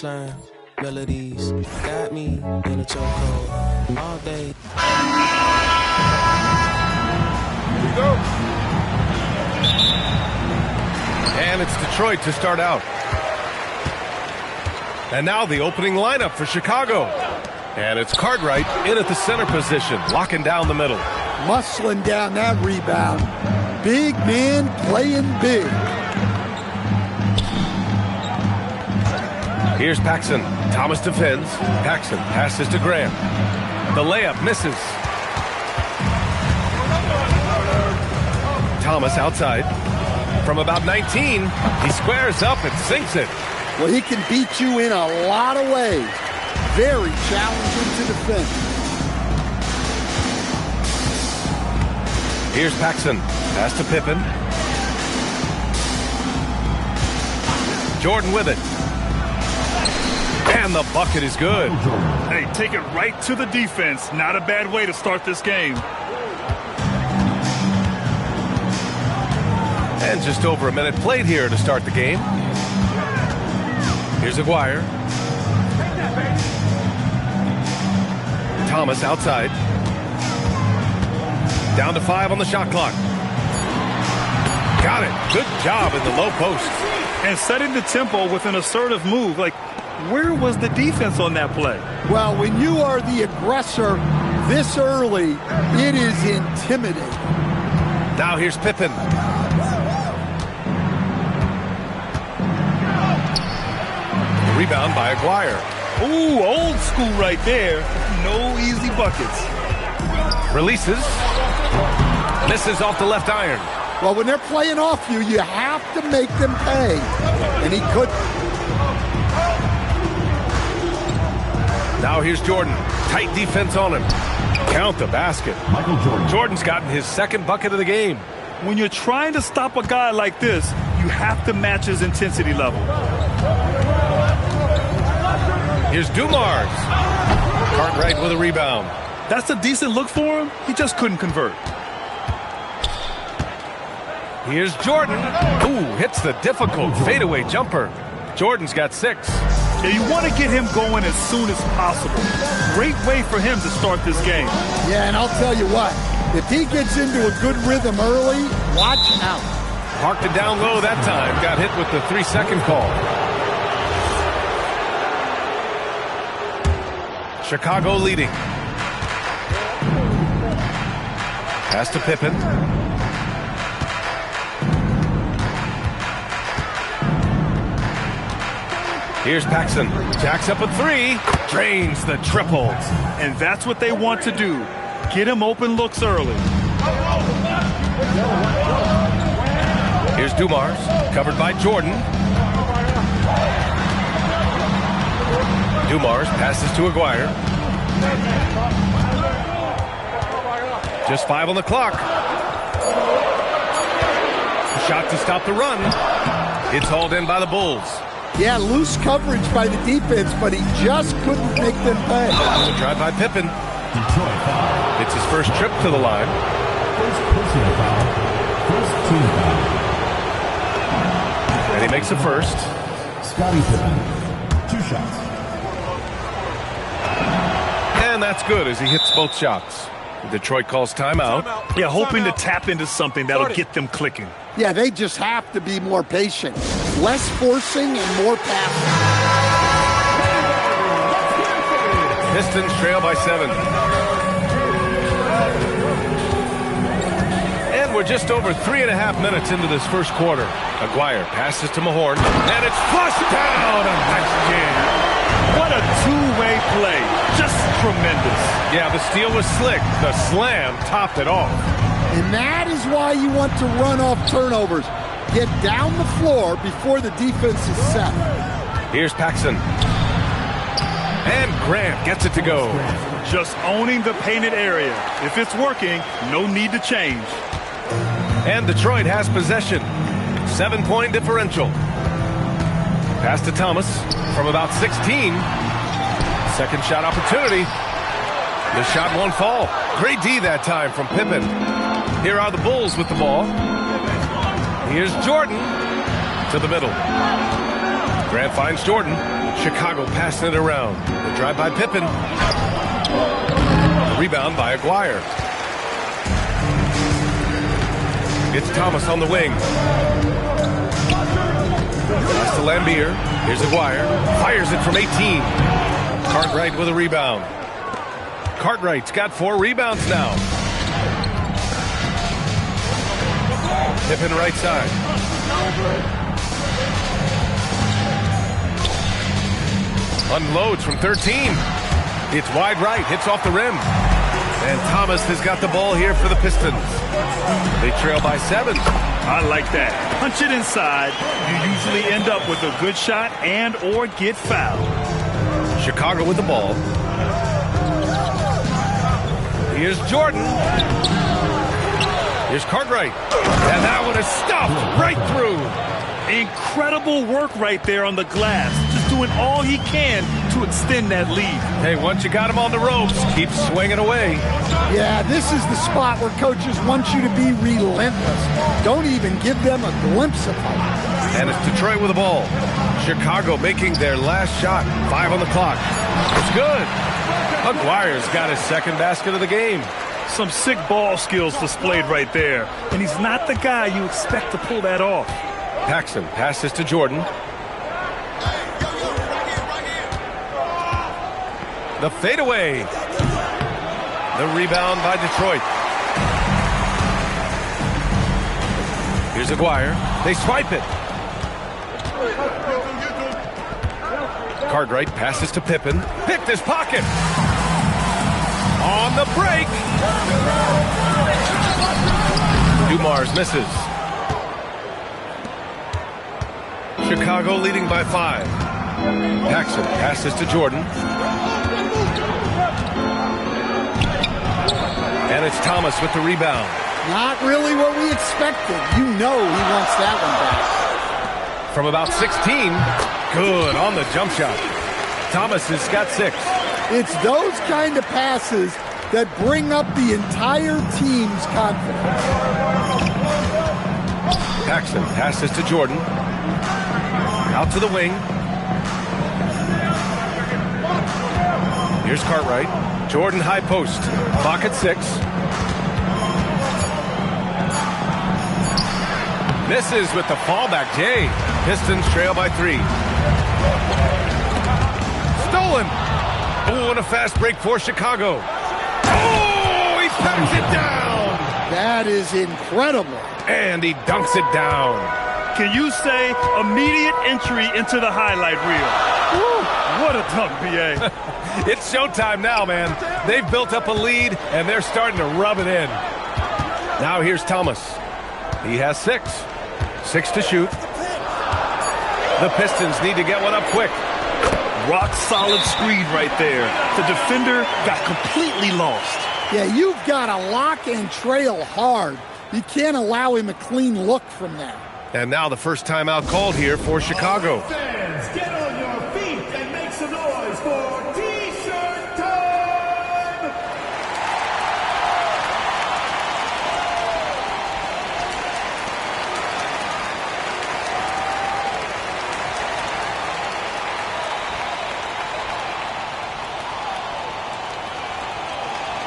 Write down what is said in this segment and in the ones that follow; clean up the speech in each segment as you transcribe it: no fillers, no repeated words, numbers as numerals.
punchline, melodies, got me in a chokehold all day. Here we go. And it's Detroit to start out. And now the opening lineup for Chicago. And it's Cartwright in at the center position, locking down the middle. Muscling down that rebound. Big man playing big. Here's Paxson. Thomas defends. Paxson passes to Graham. The layup misses. Thomas outside. From about 19, he squares up and sinks it. Well, he can beat you in a lot of ways. Very challenging to defend. Here's Paxson. Pass to Pippen. Jordan with it. And the bucket is good. Hey, take it right to the defense. Not a bad way to start this game. And just over a minute played here to start the game. Here's Aguirre. Thomas outside. Down to 5 on the shot clock. Got it. Good job in the low post. And setting the tempo with an assertive move. Like, where was the defense on that play? Well, when you are the aggressor this early, it is intimidating. Now here's Pippen. Rebound by Aguirre. Ooh, old school right there. No easy buckets. Releases. Misses off the left iron. Well, when they're playing off you, you have to make them pay. And he couldn't. Now here's Jordan. Tight defense on him. Count the basket. Michael Jordan. Jordan's gotten his second bucket of the game. When you're trying to stop a guy like this, you have to match his intensity level. Here's Dumars. Cartwright with a rebound. That's a decent look for him. He just couldn't convert. Here's Jordan. Ooh, hits the difficult fadeaway jumper. Jordan's got 6. Yeah, you want to get him going as soon as possible. Great way for him to start this game. Yeah, and I'll tell you what. If he gets into a good rhythm early, watch out. Parked it down low that time. Got hit with the 3-second call. Chicago leading. Pass to Pippen. Here's Paxson. Jacks up a 3. Drains the triple. And that's what they want to do. Get him open looks early. Here's Dumars. Covered by Jordan. Dumars passes to Aguirre. Just 5 on the clock. Shot to stop the run. It's hauled in by the Bulls. Yeah, loose coverage by the defense, but he just couldn't make them pay. It's a drive by Pippen. Detroit foul. It's his first trip to the line. First personal foul. First team foul. And he makes the first. Scottie Pippen. 2 shots. And that's good as he hits both shots. Detroit calls timeout. Yeah, hoping to tap into something that'll get them clicking. Yeah, they just have to be more patient. Less forcing and more passing. Pistons trail by 7. And we're just over 3.5 minutes into this first quarter. Aguirre passes to Mahorn, and it's flushed down. A nice jam. What a two-way play. Just tremendous. Yeah, the steal was slick. The slam topped it off. And that is why you want to run off turnovers. Get down the floor before the defense is set. Here's Paxson. And Grant gets it to go. Just owning the painted area. If it's working, no need to change. And Detroit has possession. 7-point differential. Pass to Thomas from about 16. Second shot opportunity. The shot won't fall. Great D that time from Pippen. Here are the Bulls with the ball. Here's Jordan to the middle. Grant finds Jordan. Chicago passing it around. The drive by Pippen. The rebound by Aguirre. It's Thomas on the wing. Pass to Lambier. Here's Aguirre. Fires it from 18. Cartwright with a rebound. Cartwright's got 4 rebounds now. Pippen right side. Unloads from 13. It's wide right. Hits off the rim. And Thomas has got the ball here for the Pistons. They trail by 7. I like that. Punch it inside. You usually end up with a good shot and or get fouled. Chicago with the ball. Here's Jordan. Here's Cartwright. And that one is stopped right through. Incredible work right there on the glass. Just doing all he can to extend that lead. Hey, once you got him on the ropes, keep swinging away. Yeah, this is the spot where coaches want you to be relentless. Don't even give them a glimpse of hope. And it's Detroit with the ball. Chicago making their last shot. 5 on the clock. It's good. Aguirre's got his second basket of the game. Some sick ball skills displayed right there. And he's not the guy you expect to pull that off. Paxson passes to Jordan. The fadeaway. The rebound by Detroit. Here's Aguirre. They swipe it. Cartwright passes to Pippen. Picked his pocket. On the break. Dumars misses. Chicago leading by 5. Paxson passes to Jordan. And it's Thomas with the rebound. Not really what we expected. You know he wants that one back. From about 16. Good on the jump shot. Thomas has got 6. It's those kind of passes that bring up the entire team's confidence. Paxson passes to Jordan. Out to the wing. Here's Cartwright. Jordan high post. Clock at 6. Misses with the fallback. Jay. Pistons trail by 3. Stolen. Oh, and a fast break for Chicago. Oh, he pats it down. That is incredible. And he dunks it down. Can you say immediate entry into the highlight reel? Woo, what a dunk, B.A. It's showtime now, man. They've built up a lead, and they're starting to rub it in. Now here's Thomas. He has 6. 6 to shoot. The Pistons need to get one up quick. Rock solid screen right there. The defender got completely lost. Yeah, you've got to lock and trail hard. You can't allow him a clean look from there. And now the first timeout called here for Chicago. Fans, get on your feet and make some noise for T-shirt time!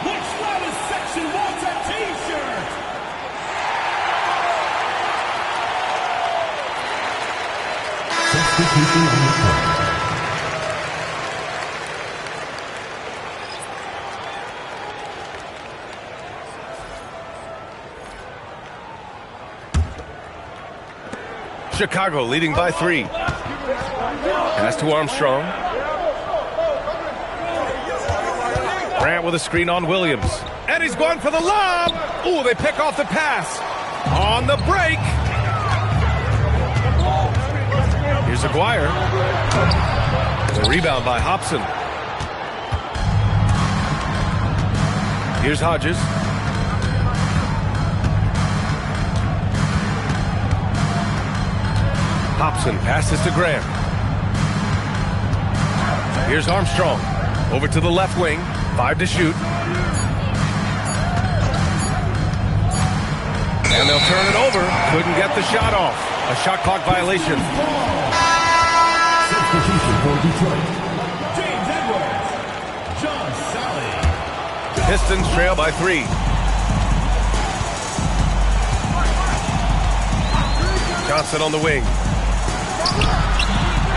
Which loudest section wants a T-shirt? Substitution on the court. Chicago leading by 3. Pass to Armstrong. Grant with a screen on Williams. And he's going for the lob. Ooh, they pick off the pass. On the break. Here's Aguirre. The rebound by Hobson. Here's Hodges. Hobson passes to Grant. Here's Armstrong. Over to the left wing. 5 to shoot. And they'll turn it over. Couldn't get the shot off. A shot clock violation. Substitution for Detroit, James Edwards, John Sally. Pistons trail by 3. Johnson on the wing.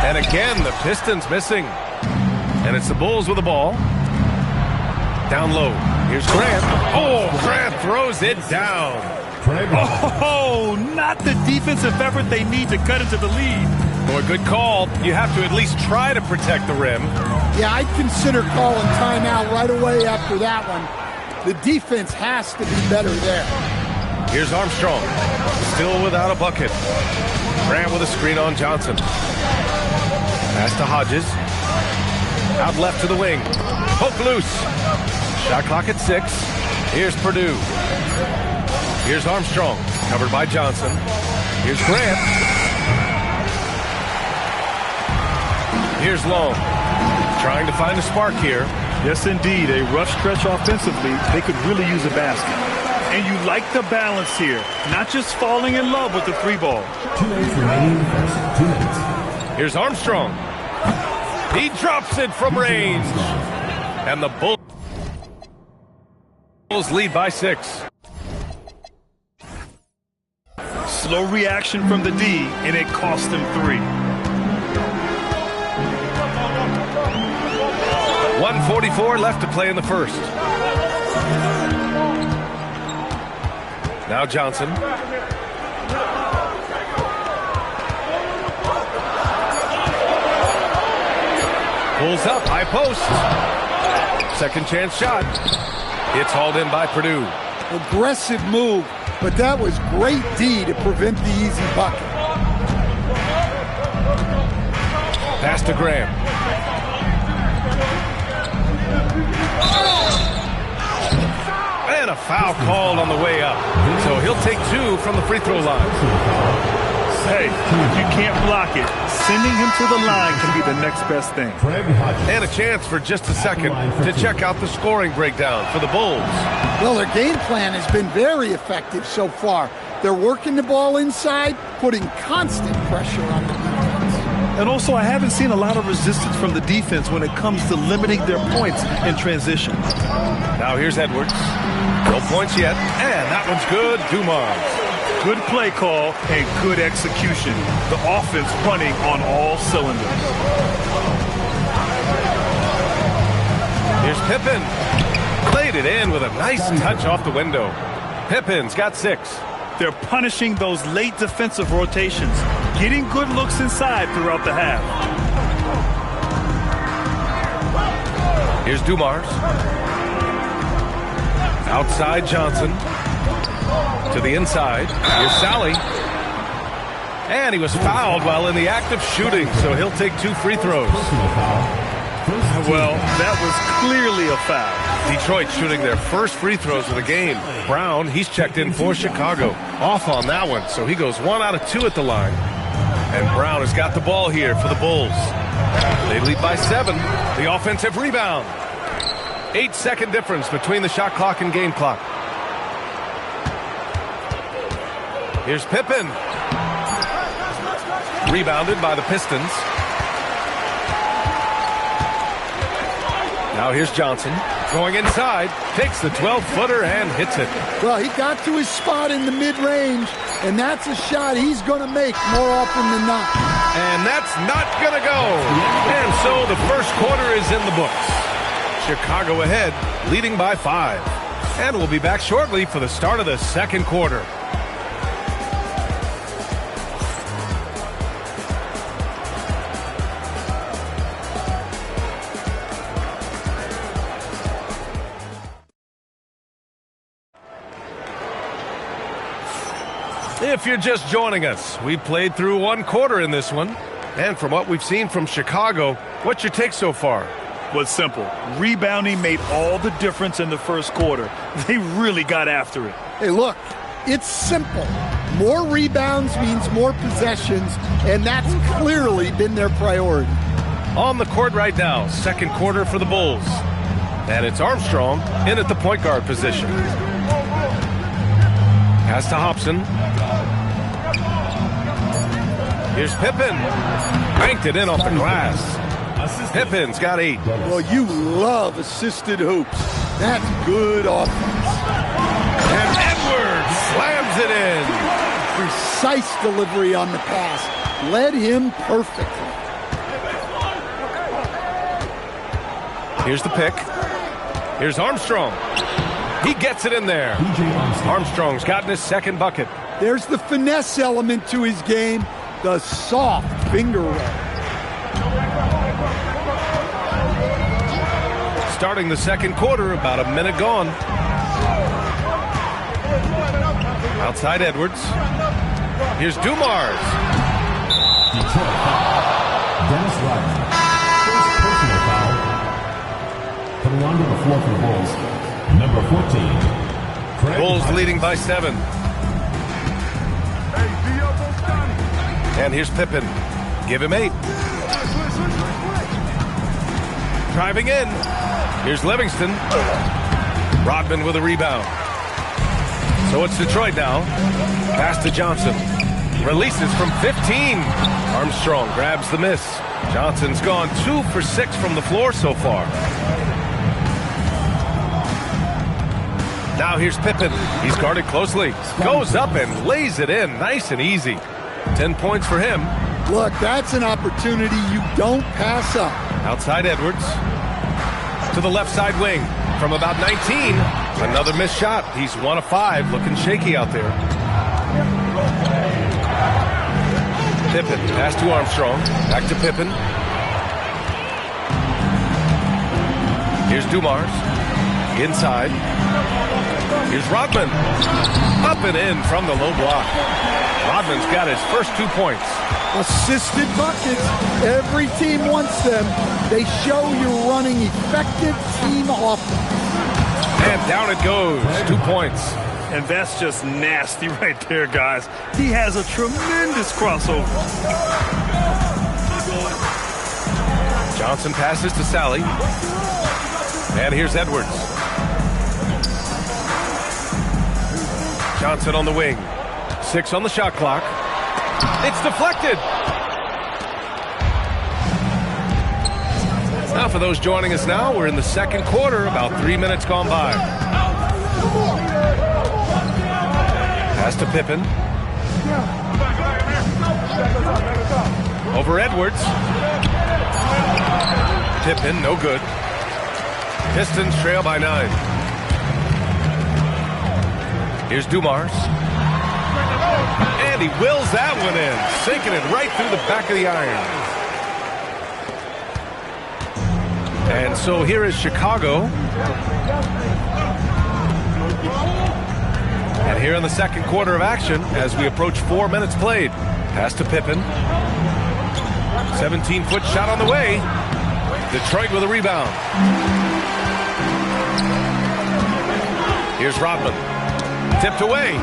And again, the Pistons missing. And it's the Bulls with the ball. Down low. Here's Grant. Oh, Grant throws it down. Oh, not the defensive effort they need to cut into the lead. Boy, good call. You have to at least try to protect the rim. Yeah, I'd consider calling timeout right away after that one. The defense has to be better there. Here's Armstrong. Still without a bucket. Grant with a screen on Johnson. Pass to Hodges. Out left to the wing. Poke loose. Shot clock at 6. Here's Purdue. Here's Armstrong. Covered by Johnson. Here's Grant. Here's Long. Trying to find a spark here. Yes, indeed. A rough stretch offensively. They could really use a basket. And you like the balance here. Not just falling in love with the 3-ball. 2 minutes remaining in the first. 2 minutes. Here's Armstrong. He drops it from range. And the Bulls lead by 6. Slow reaction from the D, and it cost them 3. 1:44 left to play in the first. Now Johnson. Pulls up, high post. Second chance shot. It's hauled in by Purdue. Aggressive move, but that was great D to prevent the easy bucket. Pass to Graham. And a foul called on the way up. So he'll take 2 from the free throw line. Hey, if you can't block it, sending him to the line can be the next best thing. And a chance for just a second to check out the scoring breakdown for the Bulls. Well, their game plan has been very effective so far. They're working the ball inside, putting constant pressure on the defense. And also, I haven't seen a lot of resistance from the defense when it comes to limiting their points in transition. Now here's Edwards. No points yet. And that one's good. Dumars. Good play call and good execution. The offense running on all cylinders. Here's Pippen. Played it in with a nice touch off the window. Pippen's got 6. They're punishing those late defensive rotations, getting good looks inside throughout the half. Here's Dumars. Outside Johnson. To the inside. Here's Sally. And he was fouled while in the act of shooting, so he'll take 2 free throws. Well, that was clearly a foul. Detroit shooting their first free throws of the game. Brown, he's checked in for Chicago. Off on that one, so he goes 1 out of 2 at the line. And Brown has got the ball here for the Bulls. They lead by 7. The offensive rebound. 8-second difference between the shot clock and game clock. Here's Pippen. Rebounded by the Pistons. Now here's Johnson. Going inside. Takes the 12-footer and hits it. Well, he got to his spot in the mid-range, and that's a shot he's going to make more often than not. And that's not going to go. And so the first quarter is in the books. Chicago ahead, leading by 5. And we'll be back shortly for the start of the second quarter. If you're just joining us, we played through 1 quarter in this one. And from what we've seen from Chicago, what's your take so far? Was simple. Rebounding made all the difference in the first quarter. They really got after it. Hey, look, it's simple. More rebounds means more possessions, and that's clearly been their priority. On the court right now, second quarter for the Bulls. And it's Armstrong in at the point guard position. Pass to Hobson. Here's Pippen. Banked it in off the glass. Pippen's got 8. Well, you love assisted hoops. That's good offense. And Edwards slams it in. Precise delivery on the pass. Led him perfectly. Here's the pick. Here's Armstrong. He gets it in there. Armstrong's gotten his second bucket. There's the finesse element to his game, the soft finger roll. Starting the second quarter, about a minute gone. Outside Edwards. Here's Dumars. Detroit foul. Dennis Rodman. First personal foul. Coming onto the floor for the Bulls. Number 14. Bulls leading by 7. And here's Pippen. Give him 8. Driving in. Here's Livingston. Rodman with a rebound. So it's Detroit now. Pass to Johnson. Releases from 15. Armstrong grabs the miss. Johnson's gone 2 for 6 from the floor so far. Now here's Pippen. He's guarded closely. Goes up and lays it in. Nice and easy. 10 points for him. Look, that's an opportunity you don't pass up. Outside Edwards. To the left side wing. From about 19. Another missed shot. He's 1 of 5. Looking shaky out there. Pippen. Pass to Armstrong. Back to Pippen. Here's Dumars. Inside. Here's Rodman. Up and in from the low block. Rodman's got his first 2 points. Assisted buckets. Every team wants them. They show you're running effective team offense. And down it goes. 2 points. And that's just nasty right there, guys. He has a tremendous crossover. Johnson passes to Sally. And here's Edwards. Johnson on the wing. 6 on the shot clock. It's deflected. Now for those joining us now, we're in the second quarter, about 3 minutes gone by. Pass to Pippen. Over Edwards. Pippen, no good. Pistons trail by 9. Here's Dumars. And he wills that one in, sinking it right through the back of the iron. And so here is Chicago. And here in the second quarter of action, as we approach 4 minutes played. Pass to Pippen. 17-foot shot on the way. Detroit with a rebound. Here's Rodman. Tipped away.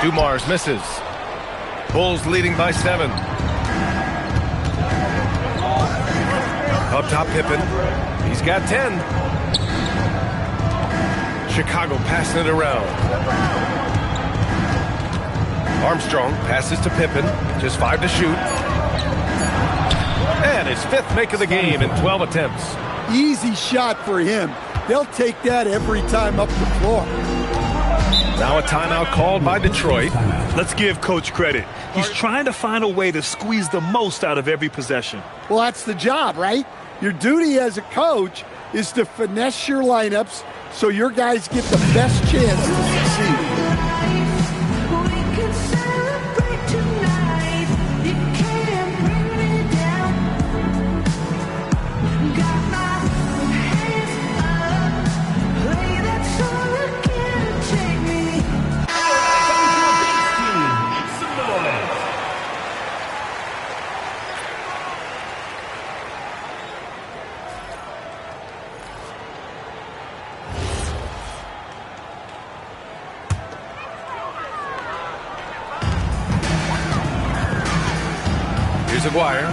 Dumars misses. Bulls leading by 7. Up top, Pippen. He's got 10. Chicago passing it around. Armstrong passes to Pippen. Just 5 to shoot. And his 5th make of the game in 12 attempts. Easy shot for him. They'll take that every time up the floor. Now a timeout called by Detroit. Let's give Coach credit. He's trying to find a way to squeeze the most out of every possession. Well, that's the job, right? Your duty as a coach is to finesse your lineups so your guys get the best chance to succeed. Aguirre.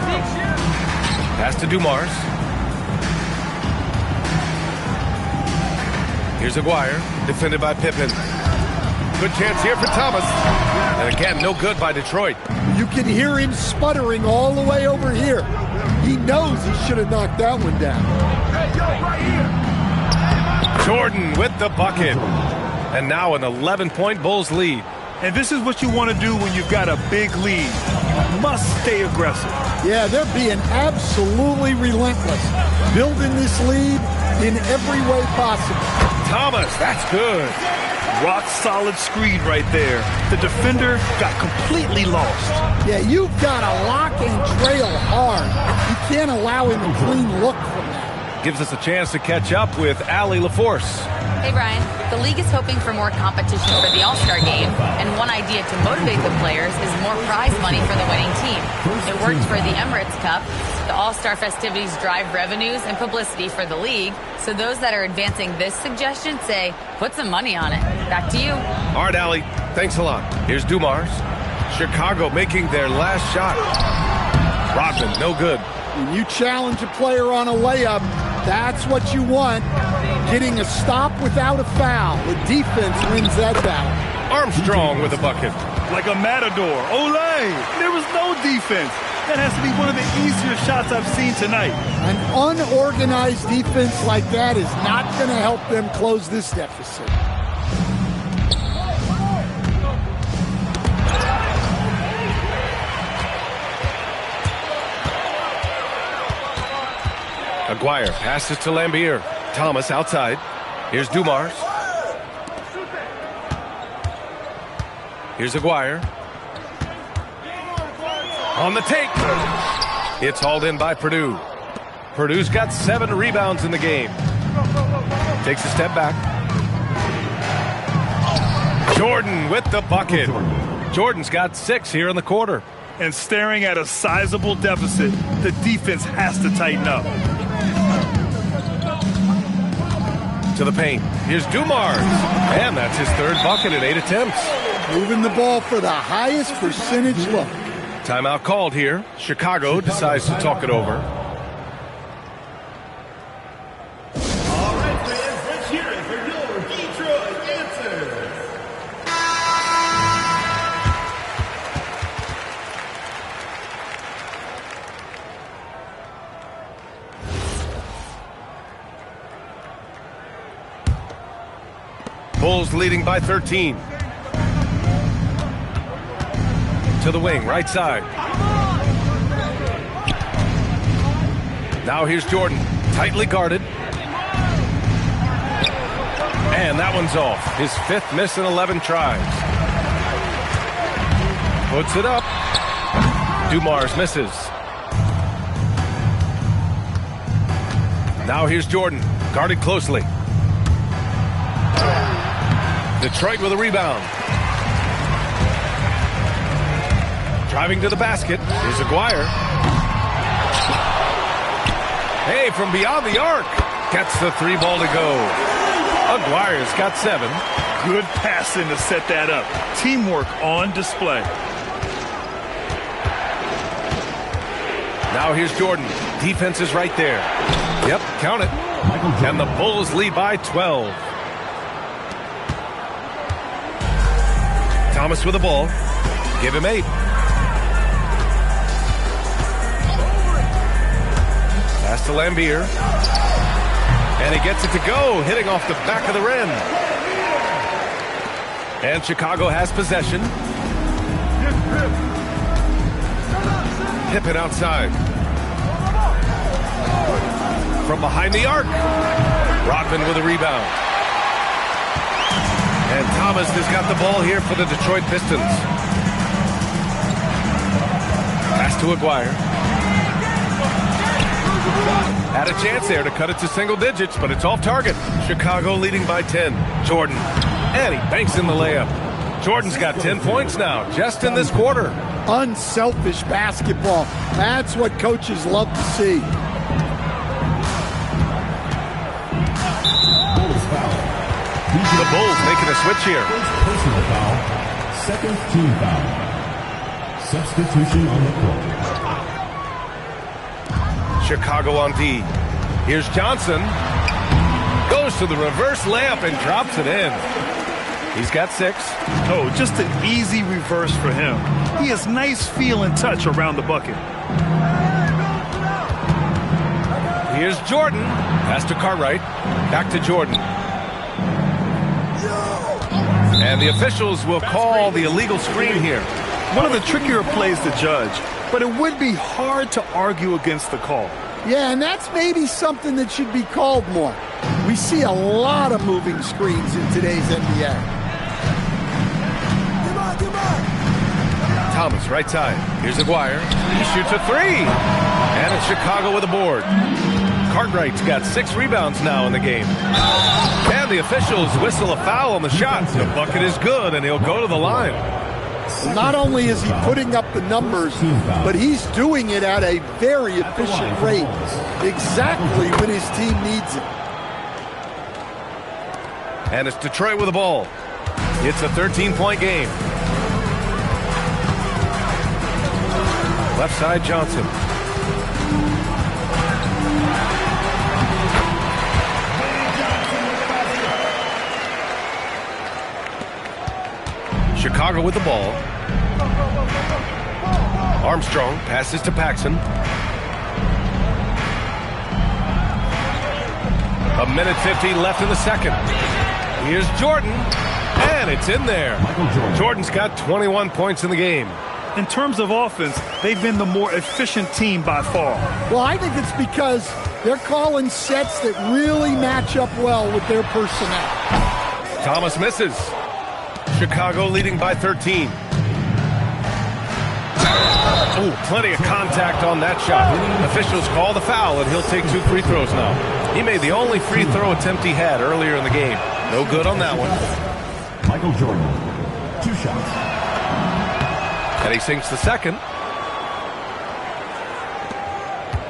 Pass to Dumars. Here's Aguirre, defended by Pippen. Good chance here for Thomas. And again, no good by Detroit. You can hear him sputtering all the way over here. He knows he should have knocked that one down. Jordan with the bucket. And now an 11-point Bulls lead. And this is what you want to do when you've got a big lead. You must stay aggressive. Yeah, they're being absolutely relentless. Building this lead in every way possible. Thomas, that's good. Rock solid screen right there. The defender got completely lost. Yeah, you've got to lock and trail hard. You can't allow him a clean look from that. Gives us a chance to catch up with Allie LaForce. Hey, Brian. The league is hoping for more competition for the All-Star game, and one idea to motivate the players is more prize money for the winning team. It worked for the Emirates Cup. The All-Star festivities drive revenues and publicity for the league, so those that are advancing this suggestion say, put some money on it. Back to you. All right, Allie, thanks a lot. Here's Dumars. Chicago making their last shot. Rodman, no good. When you challenge a player on a layup, that's what you want. Getting a stop without a foul. The defense wins that battle. Armstrong with a bucket. Like a matador. Olay! There was no defense. That has to be one of the easier shots I've seen tonight. An unorganized defense like that is not going to help them close this deficit. Aguirre passes to Lambier. Thomas outside. Here's Dumars. Here's Aguirre. On the take. It's hauled in by Purdue. Purdue's got 7 rebounds in the game. Takes a step back. Jordan with the bucket. Jordan's got 6 here in the quarter. And staring at a sizable deficit, the defense has to tighten up. To the paint. Here's Dumars. And that's his 3rd bucket in 8 attempts. Moving the ball for the highest percentage look. Timeout called here. Chicago decides to talk it over. All right, fans, let's hear it for your Detroit answers. Bulls leading by 13. To the wing, right side. Now here's Jordan, tightly guarded. And that one's off. His 5th miss in 11 tries. Puts it up. Dumars misses. Now here's Jordan, guarded closely. Detroit with a rebound. Driving to the basket. Here's Aguirre. Hey, from beyond the arc. Gets the 3 ball to go. Aguirre's got 7. Good passing to set that up. Teamwork on display. Now here's Jordan. Defense is right there. Yep, count it. And the Bulls lead by 12. Thomas with the ball. Give him 8. Pass to Lambier. And he gets it to go, hitting off the back of the rim. And Chicago has possession. Pippen outside. From behind the arc. Rodman with a rebound. And Thomas has got the ball here for the Detroit Pistons. Pass to Aguirre. Had a chance there to cut it to single digits, but it's off target. Chicago leading by 10. Jordan. And he banks in the layup. Jordan's got 10 points now, just in this quarter. Unselfish basketball. That's what coaches love to see. The Bulls making a switch here. Personal foul. 2nd team foul. Substitution on the court. Chicago on D. Here's Johnson. Goes to the reverse layup and drops it in. He's got 6. Oh, just an easy reverse for him. He has nice feel and touch around the bucket. Here's Jordan. Pass to Cartwright. Back to Jordan. And the officials will call the illegal screen here. One of the trickier plays to judge, but it would be hard to argue against the call. Yeah, and that's maybe something that should be called more. We see a lot of moving screens in today's NBA. Thomas, right side. Here's Aguirre. He shoots a 3. And it's Chicago with a board. Cartwright's got 6 rebounds now in the game. And the officials whistle a foul on the shot. The bucket is good, and he'll go to the line. Not only is he putting up the numbers, but he's doing it at a very efficient rate, exactly when his team needs it. And it's Detroit with the ball. It's a 13-point game. Left side, Johnson. Chicago with the ball. Armstrong passes to Paxson. A minute 50 left in the second. Here's Jordan, and it's in there. Jordan's got 21 points in the game. In terms of offense, they've been the more efficient team by far. Well, I think it's because they're calling sets that really match up well with their personnel. Thomas misses. Chicago leading by 13. Oh, plenty of contact on that shot. Officials call the foul, and he'll take 2 free throws now. He made the only free throw attempt he had earlier in the game. No good on that one. Michael Jordan, 2 shots. And he sinks the second.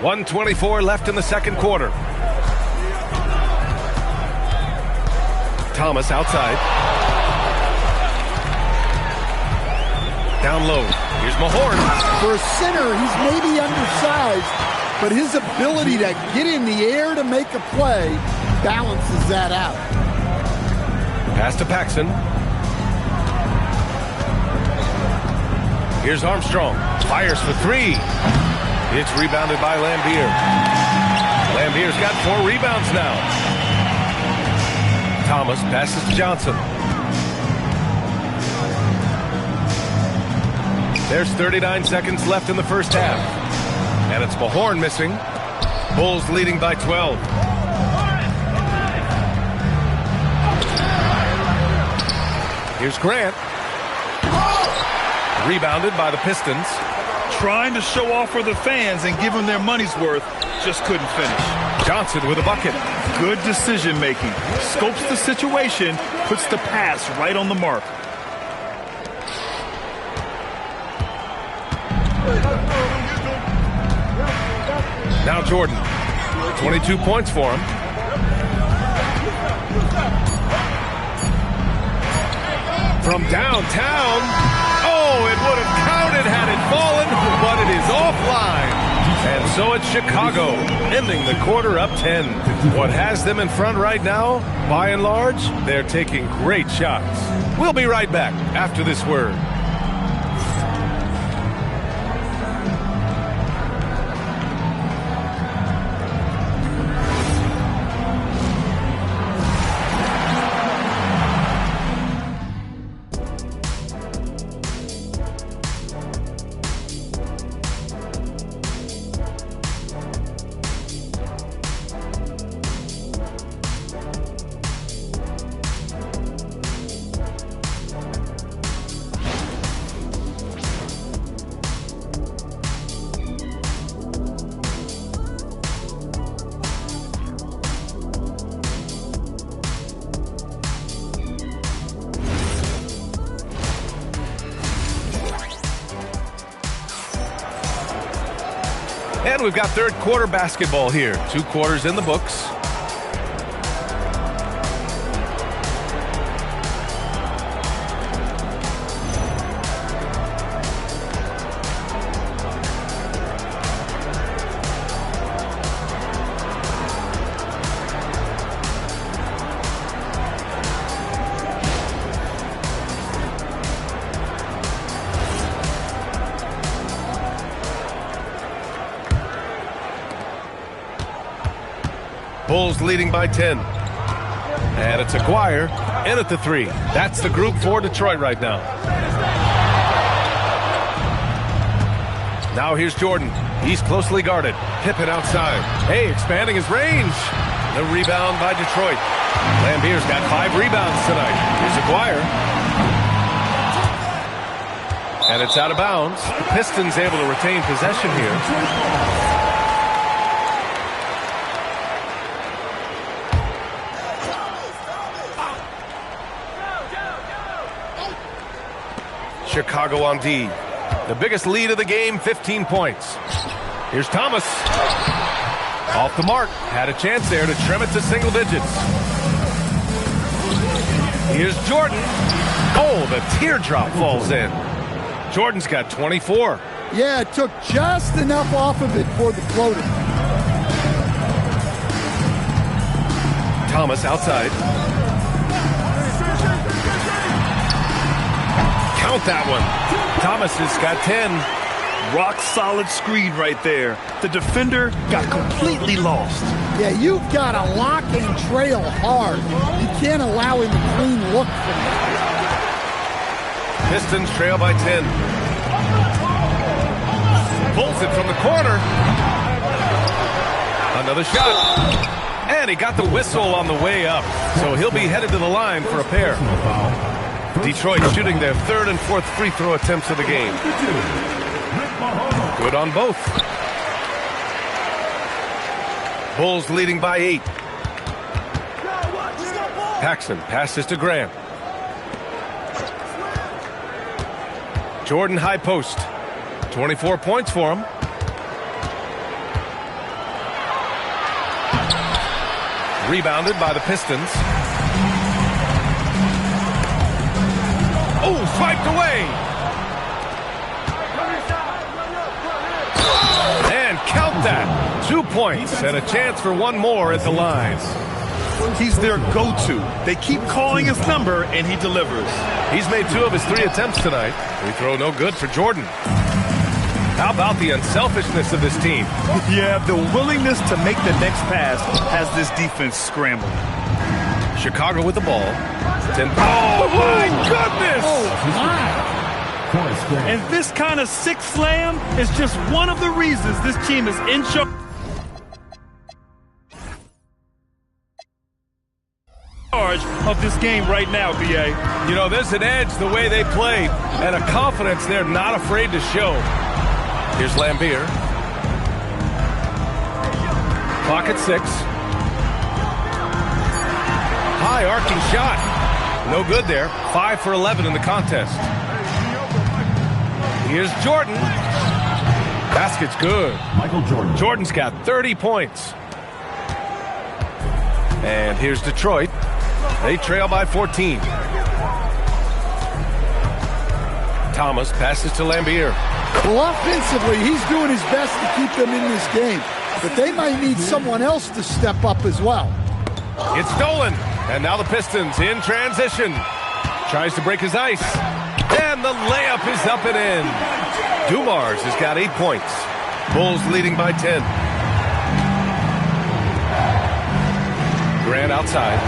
1:24 left in the second quarter. Thomas outside. Down low. Here's Mahorn. For a center, he's maybe undersized, but his ability to get in the air to make a play balances that out. Pass to Paxson. Here's Armstrong. Fires for 3. It's rebounded by Lambier. Lambier's got 4 rebounds now. Thomas passes to Johnson. There's 39 seconds left in the first half. And it's Mahorn missing. Bulls leading by 12. Here's Grant. Rebounded by the Pistons. Trying to show off for the fans and give them their money's worth, just couldn't finish. Johnson with a bucket. Good decision making. Scopes the situation, puts the pass right on the mark. Now Jordan. 22 points for him. From downtown. Oh, it would have counted had it fallen, but it is offline. And so it's Chicago, ending the quarter up 10. What has them in front right now, by and large, they're taking great shots. We'll be right back after this word. And we've got third quarter basketball here. 2 quarters in the books. Bulls leading by 10. And it's Aguirre in at the 3. That's the group for Detroit right now. Now here's Jordan. He's closely guarded. Pippen outside. Hey, expanding his range. The rebound by Detroit. Lambier's got 5 rebounds tonight. Here's Aguirre. And it's out of bounds. The Pistons able to retain possession here. Chicago on D. The biggest lead of the game, 15 points. Here's Thomas. Off the mark. Had a chance there to trim it to single digits. Here's Jordan. Oh, the teardrop falls in. Jordan's got 24. Yeah, it took just enough off of it for the floater. Thomas outside. Count that one. Thomas has got 10. Rock solid screen right there. The defender got completely lost. Yeah, you've got to lock and trail hard. You can't allow him a clean look from that. Pistons trail by 10. Pulls it from the corner. Another shot. And he got the whistle on the way up. So he'll be headed to the line for a pair. Detroit shooting their 3rd and 4th free throw attempts of the game. Good on both. Bulls leading by 8. Paxson passes to Grant. Jordan high post. 24 points for him. Rebounded by the Pistons. Oh, swiped away. And count that. 2 points and a chance for one more at the line. He's their go-to. They keep calling his number, and he delivers. He's made 2 of his 3 attempts tonight. Free throw no good for Jordan. How about the unselfishness of this team? Yeah, the willingness to make the next pass has this defense scrambling. Chicago with the ball. Oh, my goodness! Oh, my. And this kind of sick slam is just one of the reasons this team is in charge of this game right now, B.A. You know, there's an edge the way they play and a confidence they're not afraid to show. Here's Lambier. Clock at 6. High arcing shot. No good there. 5 for 11 in the contest. Here's Jordan. Basket's good. Michael Jordan. Jordan's got 30 points. And here's Detroit. They trail by 14. Thomas passes to Lambier. Well, offensively, he's doing his best to keep them in this game. But they might need someone else to step up as well. It's stolen. And now the Pistons in transition. Tries to break his ice. And the layup is up and in. Dumars has got 8 points. Bulls leading by 10. Grant outside.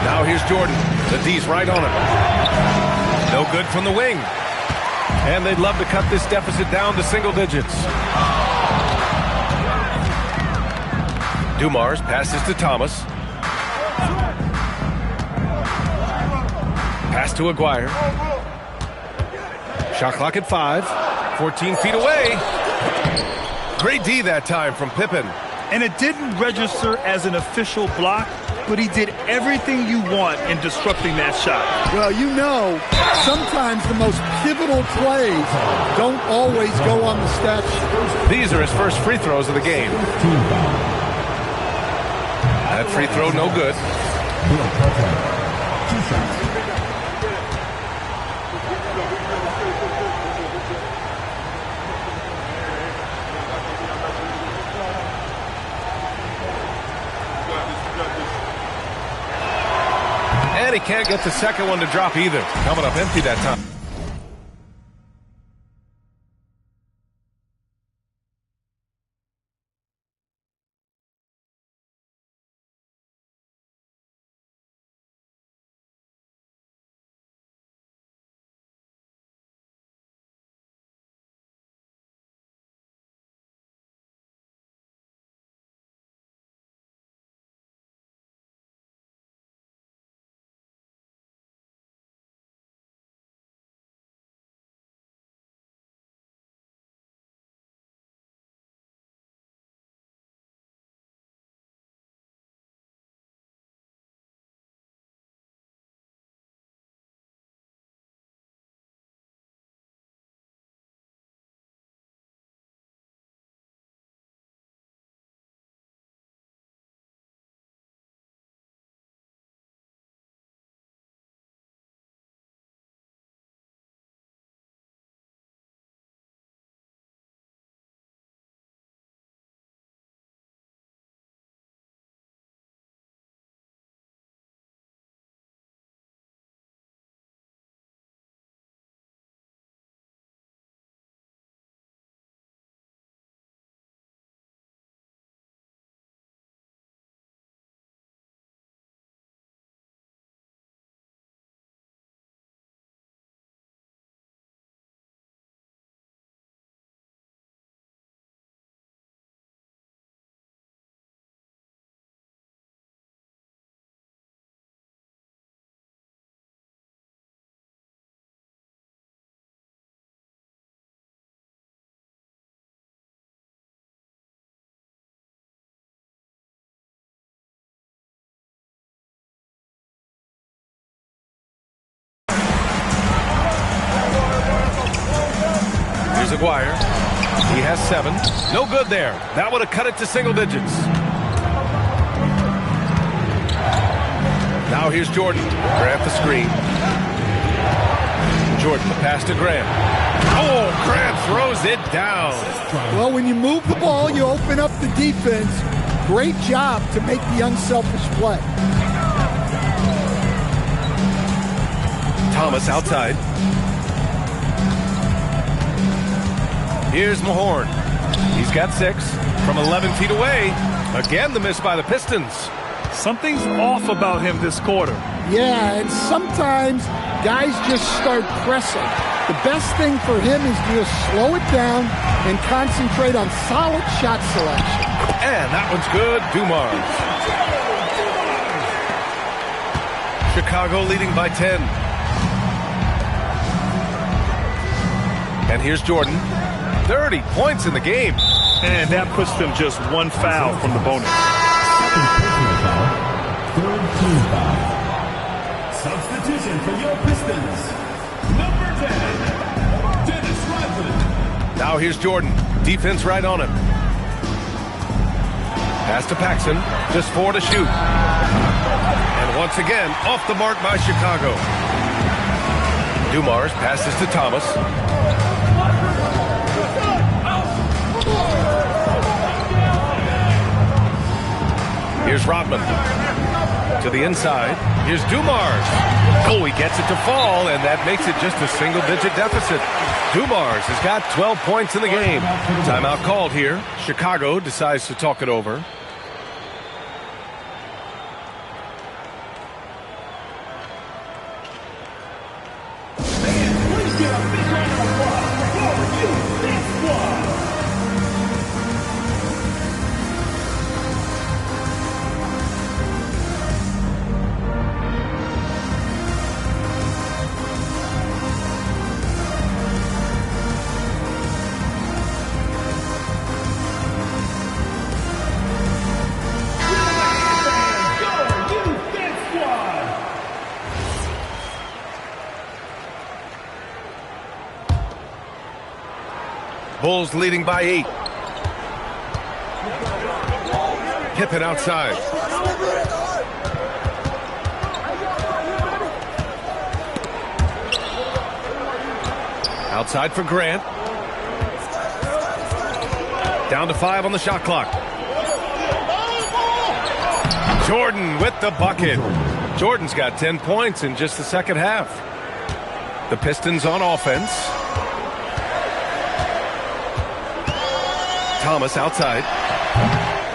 Now here's Jordan. The D's right on him. No good from the wing. And they'd love to cut this deficit down to single digits. Dumars passes to Thomas. Pass to Aguirre. Shot clock at 5. 14 feet away. Great D that time from Pippen. And it didn't register as an official block, but he did everything you want in disrupting that shot. Well, you know, sometimes the most pivotal plays don't always go on the stat sheet. These are his first free throws of the game. That free throw no good. And he can't get the second one to drop either. Coming up empty that time. Here's Aguirre. He has 7. No good there. That would have cut it to single digits. Now here's Jordan. Grant the screen. Jordan, the pass to Grant. Oh, Grant throws it down. Well, when you move the ball, you open up the defense. Great job to make the unselfish play. Thomas outside. Here's Mahorn. He's got 6 from 11 feet away. Again, the miss by the Pistons. Something's off about him this quarter. Yeah, and sometimes guys just start pressing. The best thing for him is to just slow it down and concentrate on solid shot selection. And that one's good. Dumars. Chicago leading by 10. And here's Jordan. 30 points in the game. And that puts them just 1 foul from the bonus. Third team foul. Substitution for your Pistons. Number 10, Dennis Rodman. Now here's Jordan. Defense right on him. Pass to Paxson. Just 4 to shoot. And once again, off the mark by Chicago. Dumars passes to Thomas. Here's Rodman to the inside. Here's Dumars. Oh, he gets it to fall, and that makes it just a single-digit deficit. Dumars has got 12 points in the game. Timeout called here. Chicago decides to talk it over. Please give a big round of applause for this squad. Bulls leading by 8. Pippen outside. Outside for Grant. Down to 5 on the shot clock. Jordan with the bucket. Jordan's got 10 points in just the second half. The Pistons on offense. Thomas outside.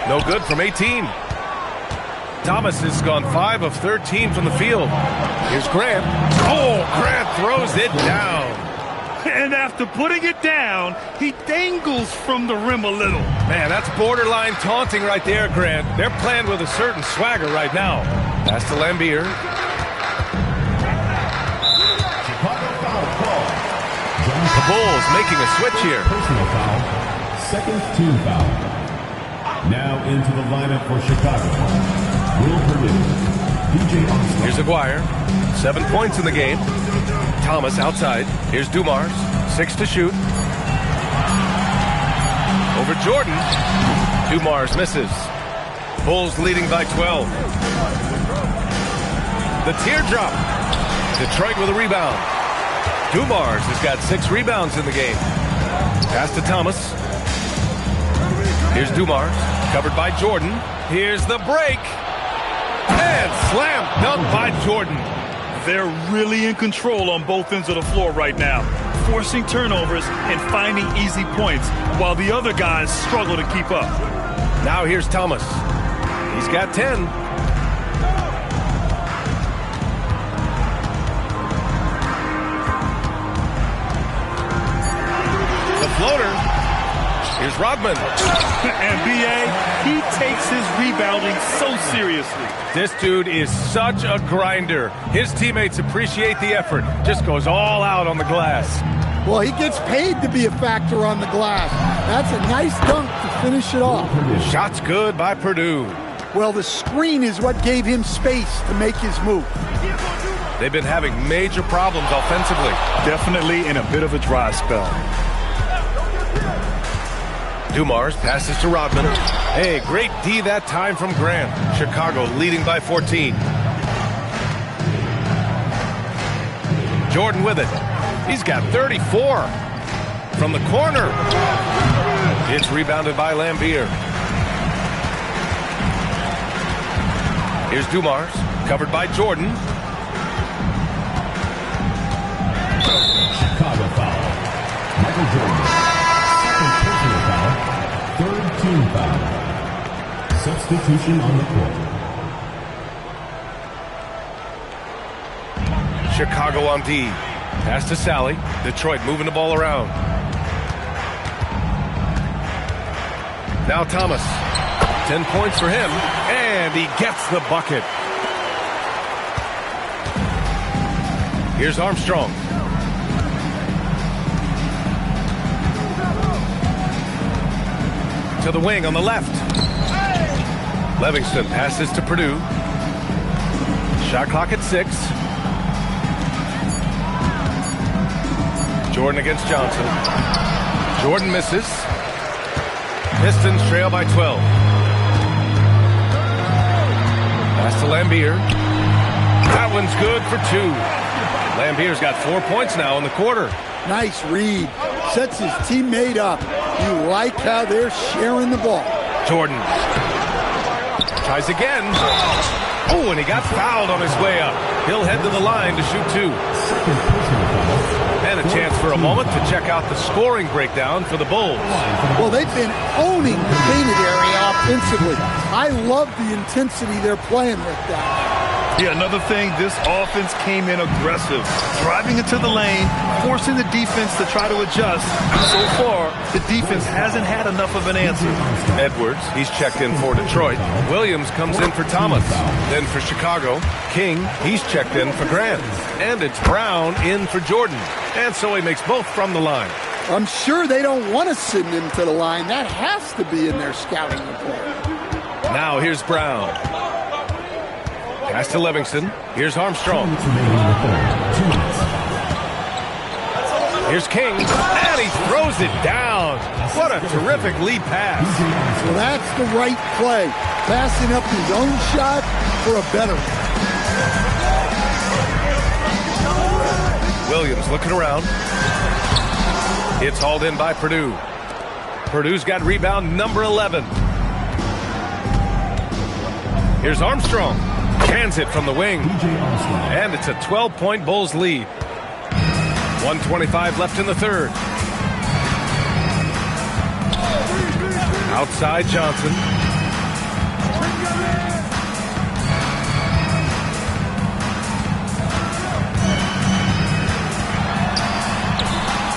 No good from 18. Thomas has gone 5 of 13 from the field. Here's Grant. Oh, Grant throws it down. And after putting it down, he dangles from the rim a little. Man, that's borderline taunting right there, Grant. They're playing with a certain swagger right now. Pass to Lambier. The Bulls making a switch here. Personal foul. Second team foul. Now into the lineup for Chicago. Will Purdue. DJ Armstrong. Here's Aguirre. 7 points in the game. Thomas outside. Here's Dumars. 6 to shoot. Over Jordan. Dumars misses. Bulls leading by 12. The teardrop. Detroit with a rebound. Dumars has got 6 rebounds in the game. Pass to Thomas. Here's Dumars, covered by Jordan. Here's the break. And slam dunk by Jordan. They're really in control on both ends of the floor right now, forcing turnovers and finding easy points while the other guys struggle to keep up. Now here's Thomas. He's got 10. The floater. Here's Rodman. And B.A., he takes his rebounding so seriously. This dude is such a grinder. His teammates appreciate the effort. Just goes all out on the glass. Well, he gets paid to be a factor on the glass. That's a nice dunk to finish it off. Shots good by Purdue. Well, the screen is what gave him space to make his move. They've been having major problems offensively. Definitely in a bit of a dry spell. Dumars passes to Rodman. Hey, great D that time from Grant. Chicago leading by 14. Jordan with it. He's got 34 from the corner. It's rebounded by Lambier. Here's Dumars, covered by Jordan. Chicago foul. Michael Jordan. Second personal foul. Third team foul. Substitution on the court. Chicago on D. Pass to Sally. Detroit moving the ball around. Now Thomas. 10 points for him. And he gets the bucket. Here's Armstrong. To the wing on the left. Livingston passes to Purdue. Shot clock at 6. Jordan against Johnson. Jordan misses. Pistons trail by 12. Pass to Lambier. That one's good for 2. Lambier's got 4 points now in the quarter. Nice read. Sets his teammate up. You like how they're sharing the ball. Jordan tries again. Oh, and he got fouled on his way up. He'll head to the line to shoot 2. And a chance for a moment to check out the scoring breakdown for the Bulls. Well, they've been owning the painted area offensively. I love the intensity they're playing with that. Yeah, another thing, this offense came in aggressive, driving into the lane, forcing the defense to try to adjust. So far, the defense hasn't had enough of an answer. Edwards, he's checked in for Detroit. Williams comes in for Thomas. Then for Chicago, King, he's checked in for Grant. And it's Brown in for Jordan. And so he makes both from the line. I'm sure they don't want to send him to the line. That has to be in their scouting report. Now here's Brown. Pass to Livingston. Here's Armstrong. Here's King. And he throws it down. What a terrific lead pass. Well, that's the right play. Passing up his own shot for a better one. Williams looking around. It's hauled in by Purdue. Purdue's got rebound number 11. Here's Armstrong. Cans it from the wing. And it's a 12-point Bulls lead. 1:25 left in the third. Outside Johnson.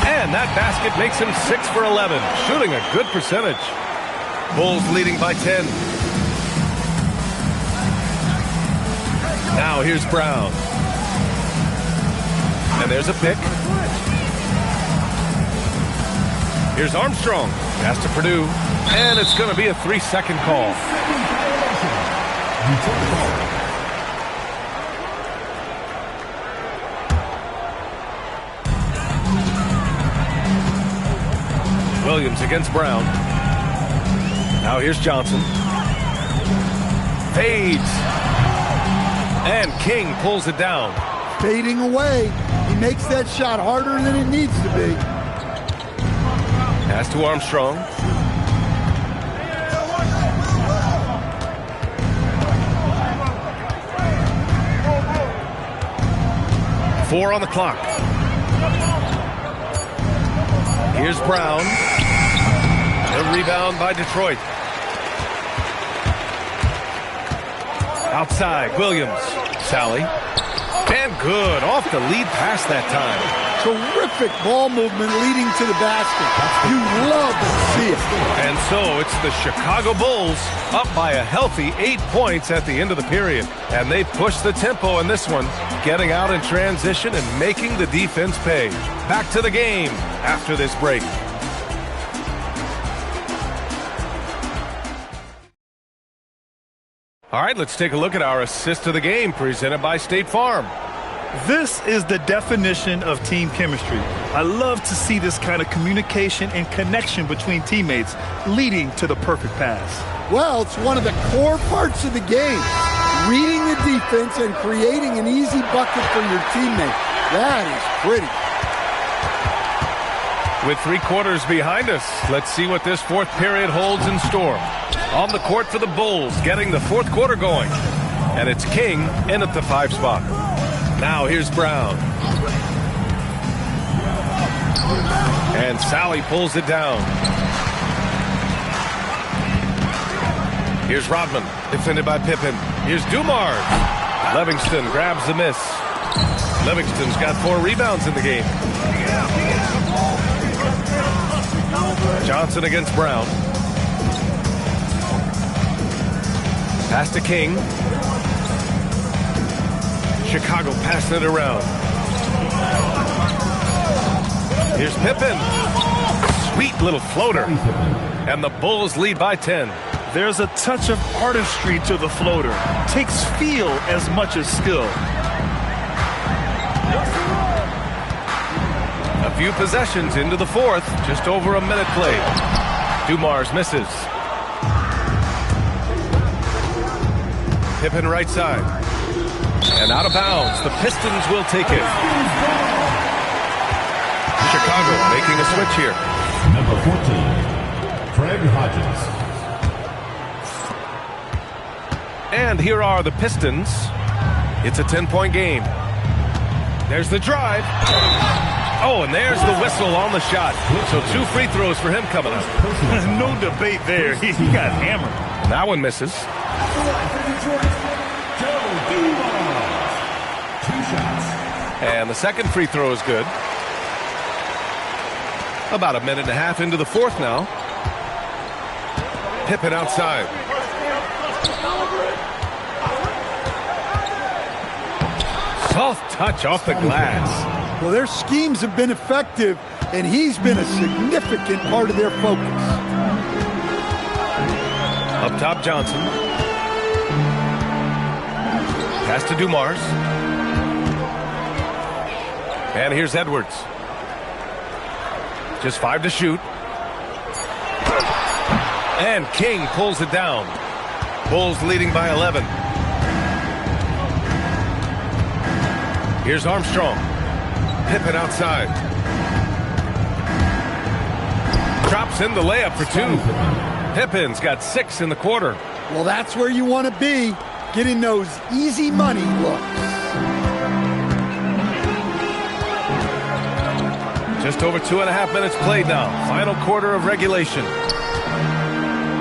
And that basket makes him 6 for 11, shooting a good percentage. Bulls leading by 10. Now here's Brown. And there's a pick. Here's Armstrong. Pass to Purdue. And it's going to be a 3-second call. Williams against Brown. Now here's Johnson. Fades. And King pulls it down. Fading away. He makes that shot harder than it needs to be. Pass to Armstrong. Four on the clock. Here's Brown. A rebound by Detroit. Outside, Williams. Sally. And good. Off the lead pass that time. Terrific ball movement leading to the basket. You love to see it. And so it's the Chicago Bulls up by a healthy 8 points at the end of the period. And they push the tempo in this one, getting out in transition and making the defense pay. Back to the game after this break. All right, let's take a look at our assist of the game presented by State Farm. This is the definition of team chemistry. I love to see this kind of communication and connection between teammates leading to the perfect pass. Well, it's one of the core parts of the game. Reading the defense and creating an easy bucket for your teammate. That is pretty. With 3 quarters behind us, let's see what this fourth period holds in store. On the court for the Bulls, getting the fourth quarter going. And it's King in at the 5 spot. Now here's Brown. And Sally pulls it down. Here's Rodman, defended by Pippen. Here's Dumars. Livingston grabs the miss. Livingston's got 4 rebounds in the game. Johnson against Brown. Pass to King. Chicago passing it around. Here's Pippen. Sweet little floater. And the Bulls lead by 10. There's a touch of artistry to the floater. Takes feel as much as skill. A few possessions into the fourth. Just over a minute played. Dumars misses. Pippen right side. And out of bounds. The Pistons will take it. Chicago making a switch here. Number 14, Craig Hodges. And here are the Pistons. It's a 10-point game. There's the drive. Oh, and there's the whistle on the shot. So 2 free throws for him coming up. No debate there. He got hammered. And that one misses. And the second free throw is good. About a minute and a half into the fourth now. Pippen outside. Soft touch off the glass. Well, their schemes have been effective, and he's been a significant part of their focus. Up top, Johnson. Pass to Dumars. And here's Edwards. Just 5 to shoot. And King pulls it down. Bulls leading by 11. Here's Armstrong. Pippen outside. Drops in the layup for 2. Pippen's got 6 in the quarter. Well, that's where you want to be, getting those easy money looks. Just over 2.5 minutes played now. Final quarter of regulation.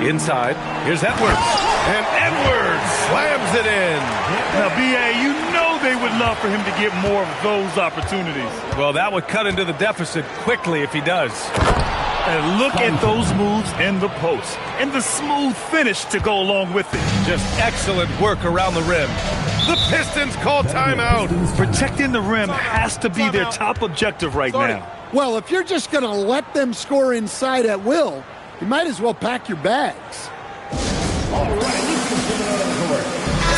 Inside, here's Edwards. And Edwards slams it in. Now, B.A., you know they would love for him to get more of those opportunities. Well, that would cut into the deficit quickly if he does. And look at those moves in the post. And the smooth finish to go along with it. Just excellent work around the rim. The Pistons call timeout. Protecting the rim has to be their top objective right now. Well, if you're just going to let them score inside at will, you might as well pack your bags.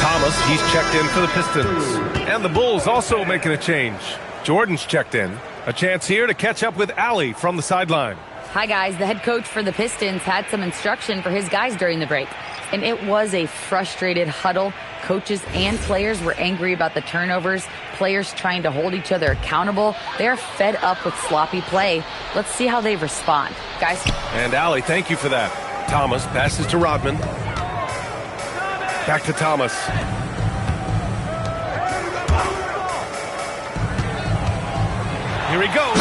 Thomas, he's checked in for the Pistons. And the Bulls also making a change. Jordan's checked in. A chance here to catch up with Allie from the sideline. Hi, guys. The head coach for the Pistons had some instruction for his guys during the break. And it was a frustrated huddle. Coaches and players were angry about the turnovers. Players trying to hold each other accountable. They're fed up with sloppy play. Let's see how they respond. Guys. And Allie, thank you for that. Thomas passes to Rodman. Back to Thomas. Here he goes.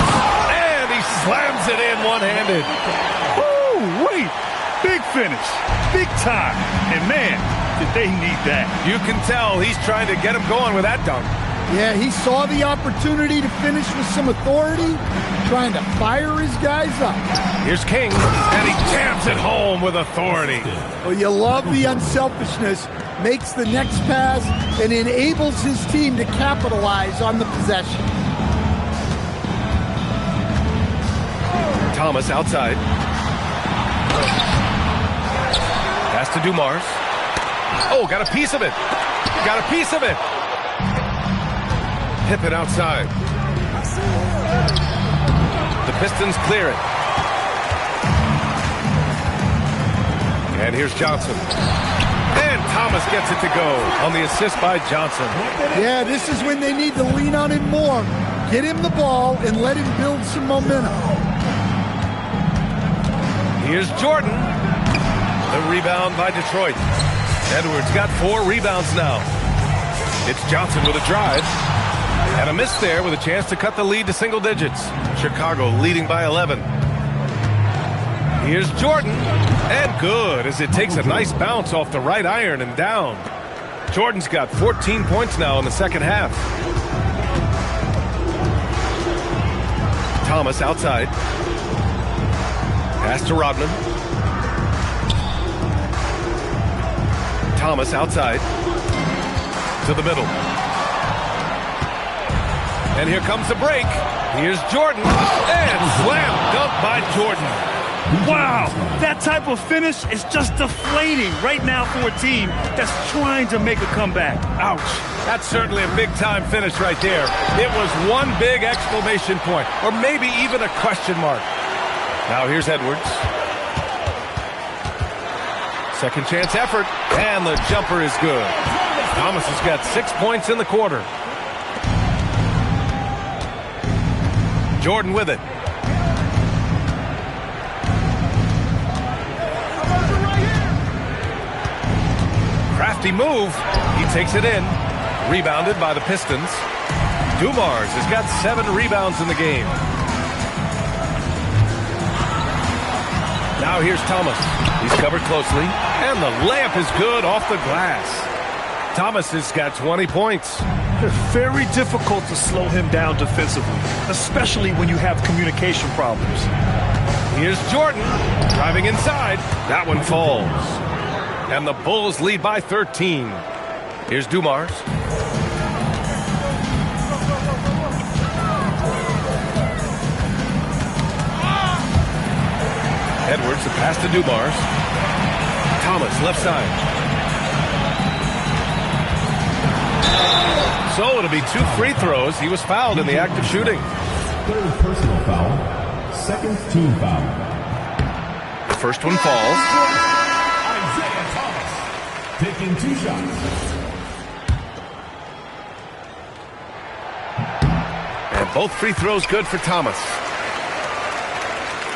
And he slams it in one-handed. Woo, wait. Big finish. Big time. And man, did they need that. You can tell he's trying to get him going with that dunk. Yeah, he saw the opportunity to finish with some authority, trying to fire his guys up. Here's King, and he jams it home with authority. Well, you love the unselfishness, makes the next pass, and enables his team to capitalize on the possession. Thomas outside. Pass to Dumars. Oh, got a piece of it. Got a piece of it. Pippen outside. The Pistons clear it. And here's Johnson. And Thomas gets it to go on the assist by Johnson. Yeah, this is when they need to lean on him more. Get him the ball and let him build some momentum. Here's Jordan. The rebound by Detroit. Edwards got 4 rebounds now. It's Johnson with a drive. And a miss there with a chance to cut the lead to single digits. Chicago leading by 11. Here's Jordan. And good as it takes a nice bounce off the right iron and down. Jordan's got 14 points now in the second half. Thomas outside. Pass to Rodman. Thomas outside. To the middle. And here comes the break. Here's Jordan. And slam dunk by Jordan. Wow, that type of finish is just deflating right now for a team that's trying to make a comeback. Ouch. That's certainly a big-time finish right there. It was one big exclamation point, or maybe even a question mark. Now here's Edwards. Second chance effort, and the jumper is good. Thomas has got 6 points in the quarter. Jordan with it. Crafty move. He takes it in. Rebounded by the Pistons. Dumars has got 7 rebounds in the game. Now here's Thomas. He's covered closely. And the layup is good off the glass. Thomas has got 20 points. It's very difficult to slow him down defensively, especially when you have communication problems. Here's Jordan. Driving inside. That one falls. And the Bulls lead by 13. Here's Dumars. Edwards, the pass to Dumars. Thomas, left side. So it'll be 2 free throws. He was fouled in the act of shooting. Third personal foul. Second team foul. The first one falls. Taking 2 shots. And both free throws good for Thomas.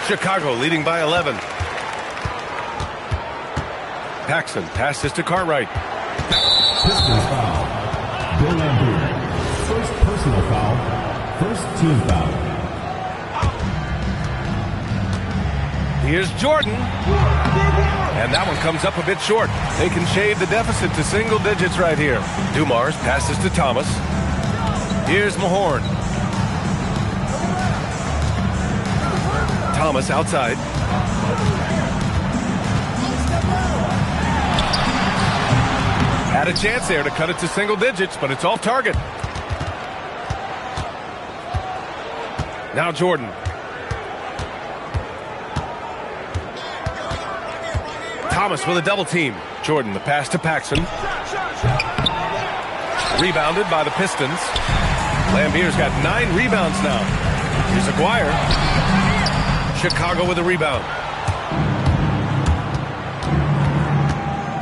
Chicago leading by 11. Paxson passes to Cartwright. Pistons foul. Bill Lambier. First personal foul. First team foul. Here's Jordan. And that one comes up a bit short. They can shade the deficit to single digits right here. Dumars passes to Thomas. Here's Mahorn. Thomas outside. Had a chance there to cut it to single digits, but it's off target. Now Jordan. Thomas with a double team. Jordan, the pass to Paxson. Rebounded by the Pistons. Lambier's got 9 rebounds now. Here's Aguirre. Chicago with a rebound.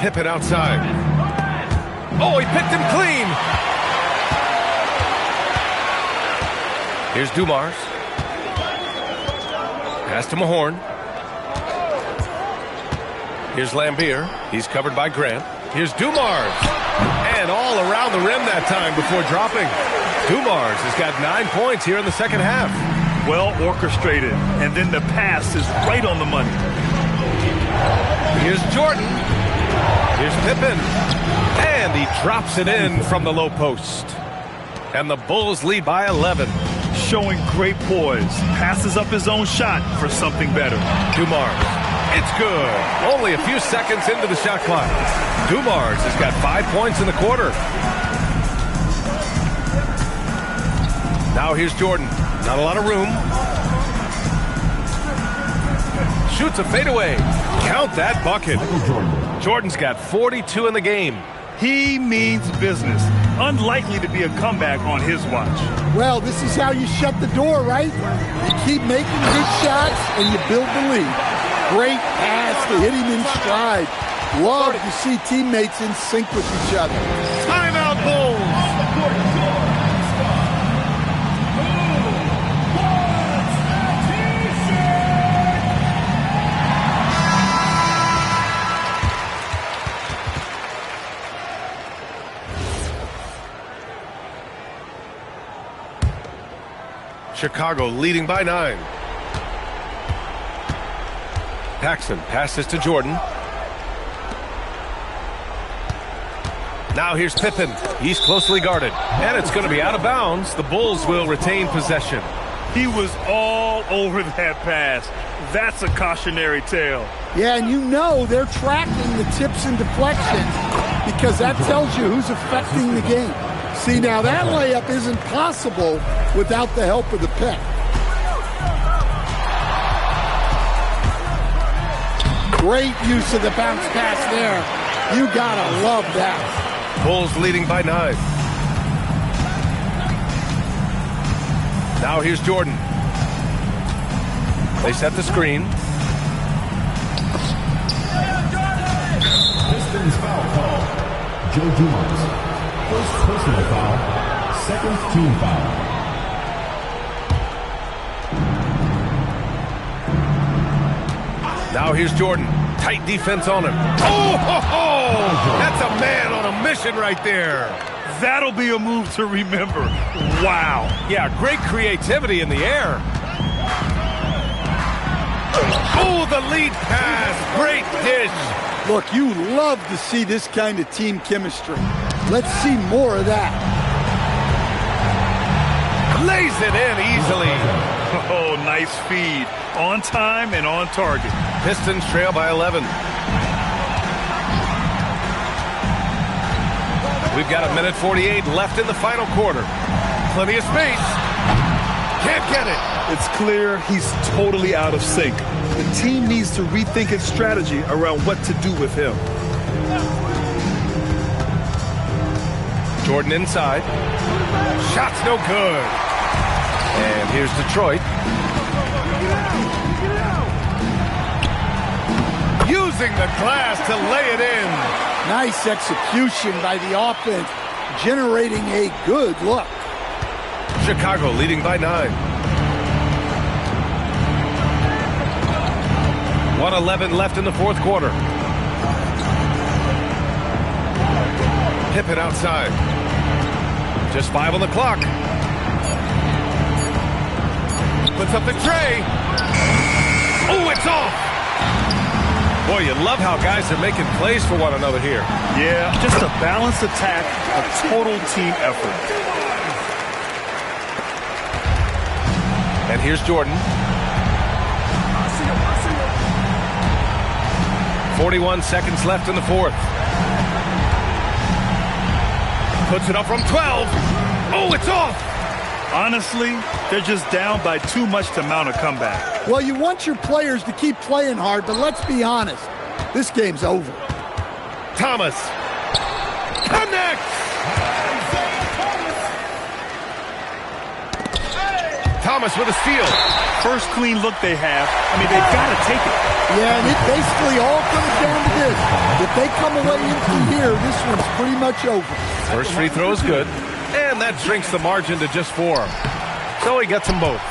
Pippen outside. Oh, he picked him clean. Here's Dumars. Pass to Mahorn. Here's Lambier. He's covered by Grant. Here's Dumars. And all around the rim that time before dropping. Dumars has got 9 points here in the second half. Well orchestrated. And then the pass is right on the money. Here's Jordan. Here's Pippen. And he drops it in from the low post. And the Bulls lead by 11. Showing great poise. Passes up his own shot for something better. Dumars. It's good. Only a few seconds into the shot clock. Dumars has got 5 points in the quarter. Now here's Jordan. Not a lot of room. Shoots a fadeaway. Count that bucket. Jordan's got 42 in the game. He means business. Unlikely to be a comeback on his watch. Well, this is how you shut the door, right? You keep making good shots and you build the lead. Great pass to hit him in stride. Love to see teammates in sync with each other. Timeout, Bulls. Chicago leading by 9. Paxson passes to Jordan. Now here's Pippen. He's closely guarded. And it's going to be out of bounds. The Bulls will retain possession. He was all over that pass. That's a cautionary tale. Yeah, and you know they're tracking the tips and deflections because that tells you who's affecting the game. See, now that layup isn't possible without the help of the pick. Great use of the bounce pass there. You gotta love that. Bulls leading by 9. Now here's Jordan. They set the screen. Pistons foul call. Joe Dumars. First personal foul. Second team foul. Now here's Jordan. Tight defense on him. Oh, ho, ho! That's a man on a mission right there. That'll be a move to remember. Wow. Yeah, great creativity in the air. Oh, the lead pass. Great dish. Look, you love to see this kind of team chemistry. Let's see more of that. Lays it in easily. Oh, nice feed. On time and on target. Pistons trail by 11. We've got 1:48 left in the final quarter. Plenty of space. Can't get it. It's clear he's totally out of sync. The team needs to rethink its strategy around what to do with him. Jordan inside. Shot's no good. And here's Detroit. Using the glass to lay it in. Nice execution by the offense, generating a good look. Chicago leading by 9. 1:11 left in the fourth quarter. Pippen outside. Just 5 on the clock. Puts up the tray. Oh, it's off. Boy, you love how guys are making plays for one another here. Yeah, just a balanced attack, a total team effort. And here's Jordan. 41 seconds left in the fourth. Puts it up from 12. Oh, it's off. Honestly, they're just down by too much to mount a comeback. Well, you want your players to keep playing hard, but let's be honest. This game's over. Thomas. Connects. Thomas with a steal. First clean look they have. I mean, they've got to take it. Yeah, and it basically all comes down to this. If they come away empty here, this one's pretty much over. First free throw is good. And that shrinks the margin to just 4. So he gets them both.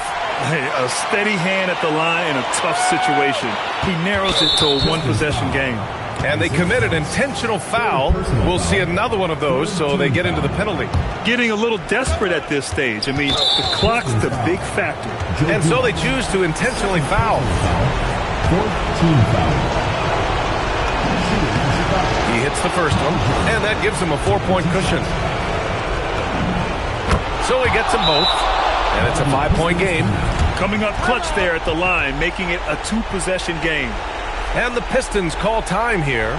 Hey, a steady hand at the line in a tough situation. He narrows it to a one-possession game. And they committed intentional foul. We'll see another one of those, so they get into the penalty. Getting a little desperate at this stage. I mean, the clock's the big factor. And so they choose to intentionally foul. 14 foul. He hits the first one, and that gives him a 4-point cushion. So he gets them both, and it's a 5-point game. Coming up clutch there at the line, making it a 2-possession game. And the Pistons call time here.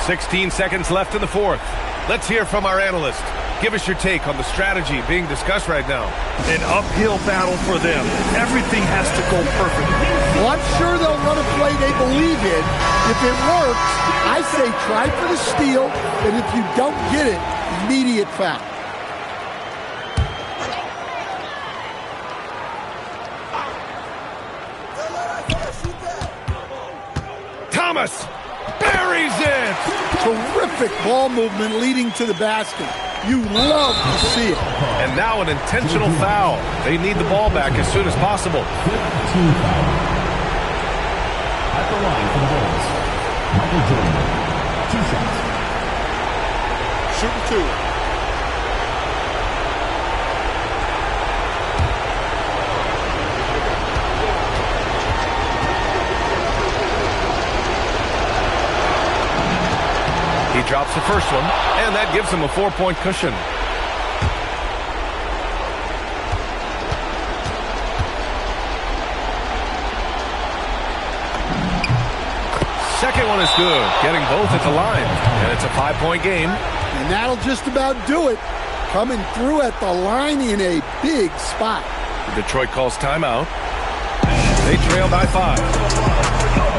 16 seconds left in the fourth. Let's hear from our analyst. Give us your take on the strategy being discussed right now. An uphill battle for them. Everything has to go perfectly. Well, I'm sure they'll run a play play they believe in. If it works, I say try for the steal, and if you don't get it, immediate foul. Thomas buries it. Terrific ball movement leading to the basket. You love to see it. And now an intentional foul. They need the ball back as soon as possible. 15 foul. At the line for the Bulls, Michael Jordan. 2 shots. Shooting 2. He drops the first one, and that gives him a 4-point cushion. Second one is good, getting both at the line, and it's a 5-point game. And that'll just about do it. Coming through at the line in a big spot. Detroit calls timeout. They trail by 5.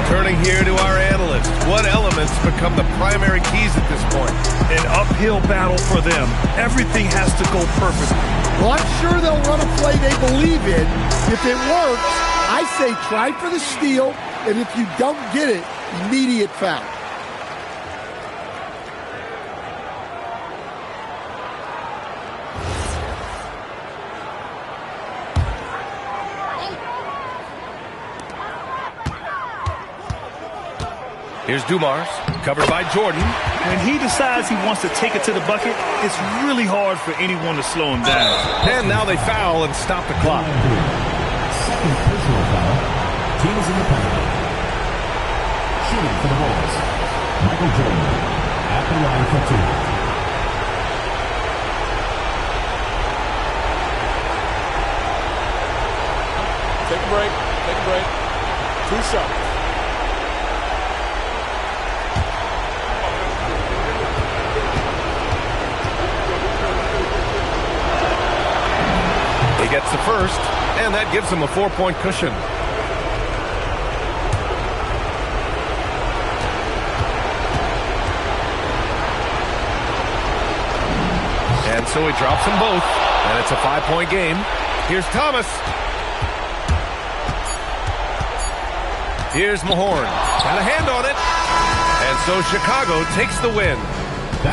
Turning here to our analyst. What elements become the primary keys at this point? An uphill battle for them. Everything has to go perfectly. Well, I'm sure they'll run a play they believe in. If it works, I say try for the steal, and if you don't get it, immediate foul. Here's Dumars, covered by Jordan. When he decides he wants to take it to the bucket, it's really hard for anyone to slow him down. And now they foul and stop the clock. Second personal foul. Team is in the penalty. Shooting for the Bulls, Michael Jordan. At the line for 2. Take a break. Take a break. 2 shots. He gets the first, and that gives him a 4-point cushion. And so he drops them both, and it's a 5-point game. Here's Thomas. Here's Mahorn. Got a hand on it. And so Chicago takes the win.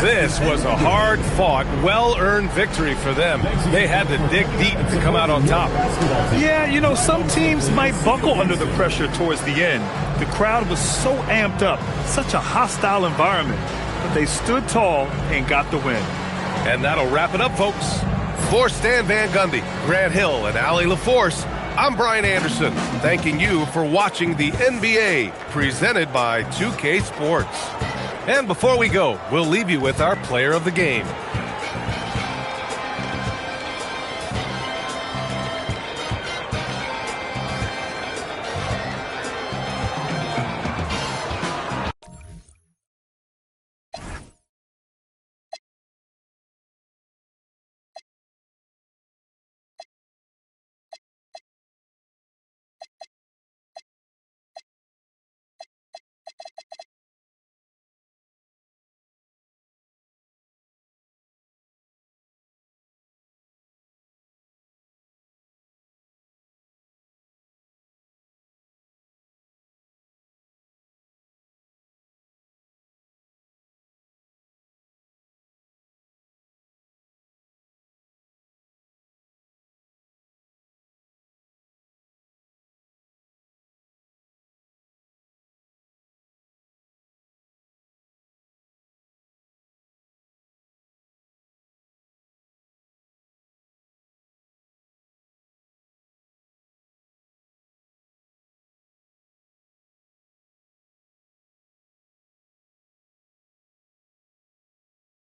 This was a hard-fought, well-earned victory for them. They had to dig deep to come out on top. Yeah, you know, some teams might buckle under the pressure towards the end. The crowd was so amped up, such a hostile environment. But they stood tall and got the win. And that'll wrap it up, folks. For Stan Van Gundy, Grant Hill, and Allie LaForce, I'm Brian Anderson, thanking you for watching the NBA, presented by 2K Sports. And before we go, we'll leave you with our player of the game.